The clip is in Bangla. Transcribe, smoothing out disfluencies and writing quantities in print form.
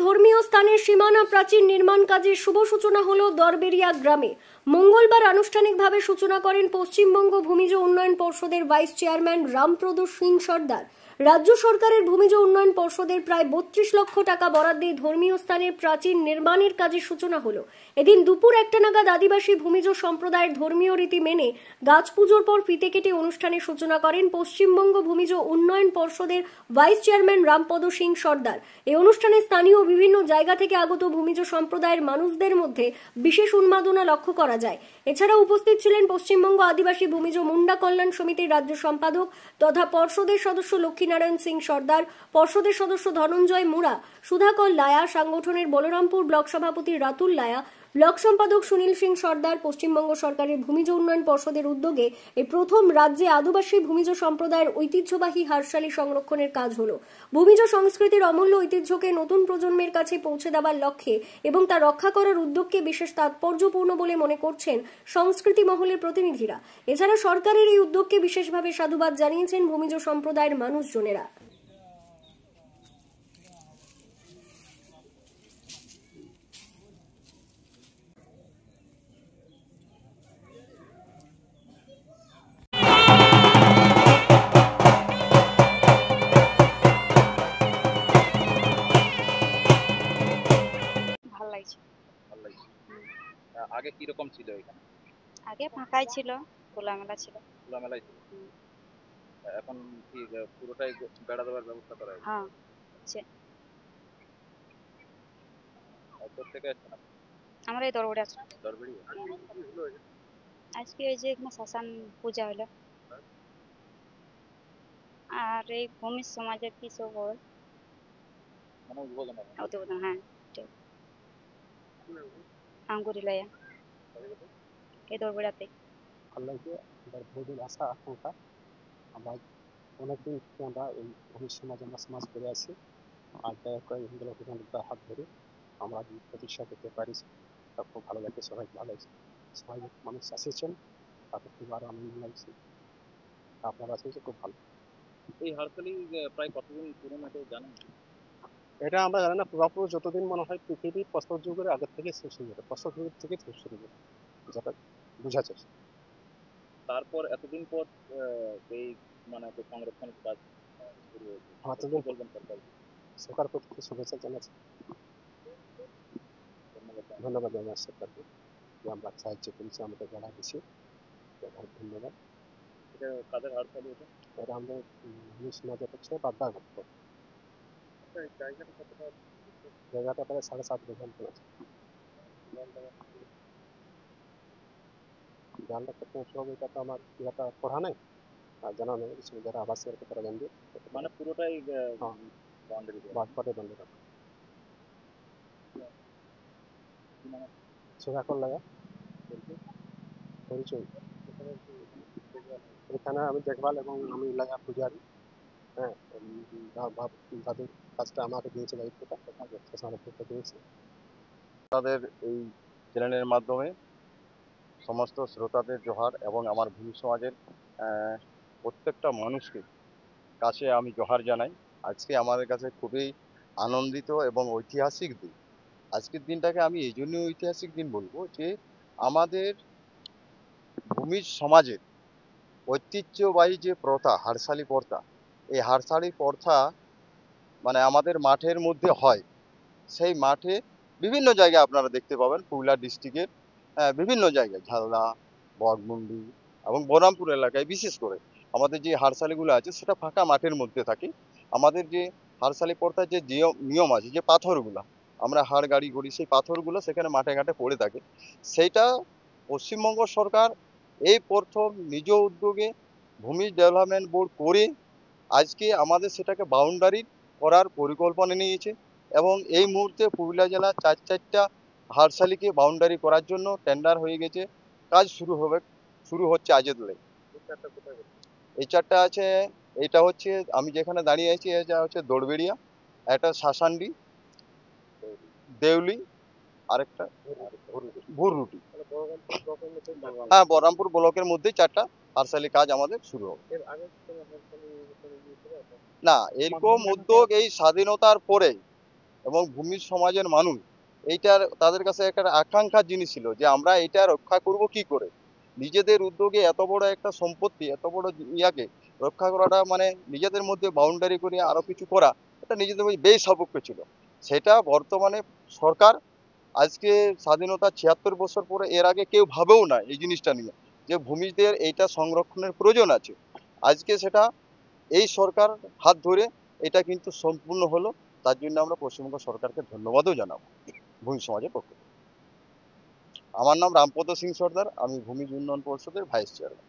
ধর্মীয় স্থানের সীমানা প্রাচীর নির্মাণ কাজের শুভ সূচনা হলো দরবেড়িয়া গ্রামে। মঙ্গলবার আনুষ্ঠানিকভাবে সূচনা করেন পশ্চিমবঙ্গ ভূমিজ উন্নয়ন পর্ষদের ভাইস চেয়ারম্যান রামপ্রদ সিং সর্দার। রাজ্য সরকারের ভূমিজ উন্নয়ন পর্ষদের প্রায় 32 লক্ষ টাকা বরাদ্দে ধর্মীয় স্থানের প্রাচীর নির্মাণের কাজের সূচনা হলো। এদিন দুপুর 1টা নাগাদ আদিবাসী ভূমিজ সম্প্রদায়ের ধর্মীয় রীতি মেনে গাছ পুজোর পর ফিতে কেটে অনুষ্ঠানের সূচনা করেন পশ্চিমবঙ্গ ভূমিজ উন্নয়ন পর্ষদের ভাইস চেয়ারম্যান রামপ্রদ সিং সর্দার। এই অনুষ্ঠানে স্থানীয় বিভিন্ন জায়গা থেকে আগত ভূমিজ সম্প্রদায়ের মানুষদের মধ্যে বিশেষ উন্মাদনা লক্ষ্য করা যায়। এছাড়া উপস্থিত ছিলেন পশ্চিমবঙ্গ আদিবাসী ভূমিজ মুন্ডা কল্যাণ সমিতির রাজ্য সম্পাদক তথা পর্ষদের সদস্য লক্ষ্মীনারায়ণ সিং সর্দার, পর্ষদের সদস্য ধনঞ্জয় মুড়া, সুধাকর লায়া, সাংগঠনের বলরামপুর ব্লক সভাপতি রাতুল লায়া, ব্লক সম্পাদক সুনীল সিং সর্দার। পশ্চিমবঙ্গ সরকারের ভূমিজ উন্নয়ন পর্ষদের উদ্যোগে এই প্রথম রাজ্যে আদিবাসী ভূমিজ সম্প্রদায়ের ঐতিহ্যবাহী হারশালী সংরক্ষণের কাজ হলো। ভূমিজ সংস্কৃতির অমূল্য ঐতিহ্যকে নতুন প্রজন্মের কাছে পৌঁছে দেওয়ার লক্ষ্যে এবং তা রক্ষা করার উদ্যোগকে বিশেষ তাৎপর্যপূর্ণ বলে মনে করছেন সংস্কৃতি মহলের প্রতিনিধিরা। এছাড়া সরকারের এই উদ্যোগকে বিশেষভাবে সাধুবাদ জানিয়েছেন ভূমিজ সম্প্রদায়ের মানুষজনেরা। আগে কি রকম ছিল এখানে? আগে ফাঁকাই ছিল, খোলামেলা ছিল। খোলামেলাই ছিল। এখন কি পুরোটাই বেড়া দেওয়ার ব্যবস্থা করা হয়েছে? হ্যাঁ, আছে। কোথেকে আসছেন আপনি? আমরা এই দরবারে আছি। দরবেড়ি? আজকে এই যে এখানে শ্মশান পূজা হলো, আর এই ভূমি সমাজের কি সব হয় মানে উদ্বোধন হবে? উদ্বোধন, হ্যাঁ। আঙ্গুরি লায়া এই দরবারাতে। ভালো লাগছে। এবার বহুদিন আশা আকাঙ্ক্ষা, আমরা অনেকদিন থেকে আমরা এই ভূমি সমাজ আমরা সমাজ করে আছি। আর দয়া করে হিন্দু হাত ধরে আমরা যে প্রতিষ্ঠা করতে পারি, তা খুব ভালো লাগছে। সবাই ভালো লাগছে, সবাই মানুষ এসেছেন, তাদের খুব আরো আনন্দ লাগছে। আপনারা আছেন খুব ভালো। এই হারশালী প্রায় কতদিন পুরনো কেউ জানেন? এটা আমরা জানি না পুরোপুরি, যতদিন মনে হয় পৃথিবীর প্রস্তর যুগের আগের থেকে শুরু করে, প্রস্তর যুগ থেকে শুরু করে, যেটা বোঝা যায়। তারপর এতদিন পর এই মানে সংরক্ষণ কাজ শুরু হয়েছে, আমাদের বলবেন সরকার? সরকার প্রতি শুভেচ্ছা জানাচ্ছি, ধন্যবাদ জানাই সরকারকে যে আমরা সাহায্য করেছি, আমাদের জানা দিচ্ছি, ধন্যবাদ। এটা কাদের হারশালী? এটা আমাদের সমাজের হচ্ছে বাগদা ঘাট। জায়গাটা কতটা? জায়গাটা প্রায় 7.5 বিঘা মতো আছে। জানটা কত সব এটা তো আমার এটা পড়া নাই আর জানা নেই, যারা আবাসের তারা জানবে। মানে পুরোটাই বাউন্ডারি বাগপাটে বন্ধ রাখা। সুধাকর লাগা পরিচয়। এখানে আমি দেখভাল এবং আমি লাগা পূজারি। হ্যাঁ, তাদের কাজটা আমাকে দিয়েছে, দায়িত্বটা দিয়েছে। তাদের এই চ্যানেলের মাধ্যমে সমস্ত শ্রোতাদের জোহার এবং আমার ভূমি সমাজের প্রত্যেকটা মানুষকে কাছে আমি জোহার জানাই। আজকে আমাদের কাছে খুবই আনন্দিত এবং ঐতিহাসিক দিন। আজকের দিনটাকে আমি এই জন্য ঐতিহাসিক দিন বলবো যে আমাদের ভূমি সমাজের ঐতিহ্যবাহী যে প্রথা হারশালী প্রথা, এই হারশালী প্রথা মানে আমাদের মাঠের মধ্যে হয়। সেই মাঠে বিভিন্ন জায়গায় আপনারা দেখতে পাবেন, পুরুলিয়া ডিস্ট্রিক্টের বিভিন্ন জায়গায়, ঝালদা, বগমুন্ডি এবং বহরমপুর এলাকায় বিশেষ করে আমাদের যে হারশালীগুলো আছে সেটা ফাঁকা মাঠের মধ্যে থাকে। আমাদের যে হারশালী প্রথার যে নিয়ম আছে, যে পাথরগুলো আমরা হাড় গাড়ি করি, সেই পাথরগুলো সেখানে মাঠে ঘাটে পড়ে থাকে। সেইটা পশ্চিমবঙ্গ সরকার এই প্রথম নিজ উদ্যোগে ভূমি ডেভেলপমেন্ট বোর্ড করে আজকে আমাদের সেটাকে বাউন্ডারি করার পরিকল্পনা নিয়েছে এবং এই মুহূর্তে পুরুলিয়া জেলা 4টা হারশালীকে বাউন্ডারি করার জন্য টেন্ডার হয়ে গেছে, কাজ শুরু হচ্ছে আজের লেগে। এই 4টা আছে, এটা হচ্ছে আমি যেখানে দাঁড়িয়ে আছি, এটা হচ্ছে দরবেড়িয়া, একটা শাসান্ডি, দেউলি, আরেকটা ভুররুটি। হ্যাঁ, বহরমপুর ব্লকের মধ্যে 4টা হারশালী কাজ আমাদের শুরু হবে। না, এরকম উদ্যোগ এই স্বাধীনতার পরে এবং ভূমি সমাজের মানুষ এইটার তাদের কাছে একটা আকাঙ্ক্ষার জিনিস ছিল যে আমরা এটা রক্ষা করব কি করে। নিজেদের উদ্যোগে এত বড় একটা সম্পত্তি, এত বড় ইয়াকে রক্ষা করাটা মানে নিজেদের মধ্যে বাউন্ডারি করে আরো কিছু করা, এটা নিজেদের মধ্যে বেসাপেক্ষ ছিল। সেটা বর্তমানে সরকার আজকে স্বাধীনতা ৭৬ বছর পরে এর আগে কেউ ভাবেও না এই জিনিসটা নিয়ে যে ভূমিদের এইটা সংরক্ষণের প্রয়োজন আছে। আজকে সেটা এই সরকার হাত ধরে এটা কিন্তু সম্পূর্ণ হলো। তার জন্য আমরা পশ্চিমবঙ্গ সরকারকে ধন্যবাদও জানাবো ভূমি সমাজের পক্ষ থেকে। আমার নাম রামপদ সিং সর্দার, আমি ভূমি উন্নয়ন পর্ষদের ভাইস চেয়ারম্যান।